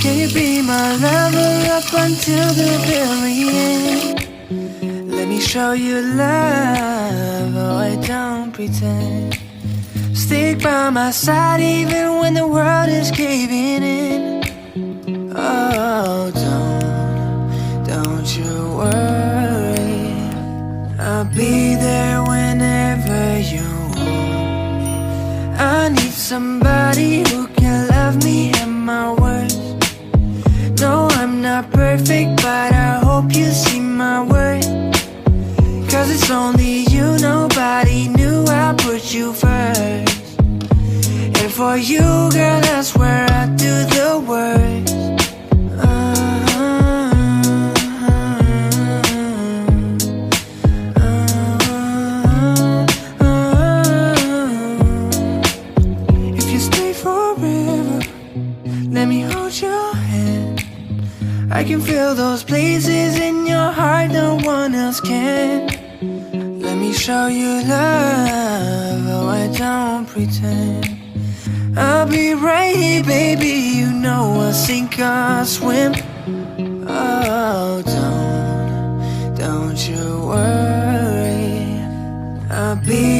Can you be my lover up until the very end? Let me show you love, oh I don't pretend. Stick by my side even when the world is caving in. Oh, don't you worry, I'll be there whenever you want me. I need somebody who can love me at my worst. No, I'm not perfect, but I hope you see my worth. Cause it's only you, nobody knew I put you first. And for you, girl, that's where I do the worst. If you stay forever, let me hold your hand. I can feel those places in your heart no one else can. Let me show you love, oh I don't pretend. I'll be right here, baby, you know I'll sink or swim. Oh, don't you worry, I'll be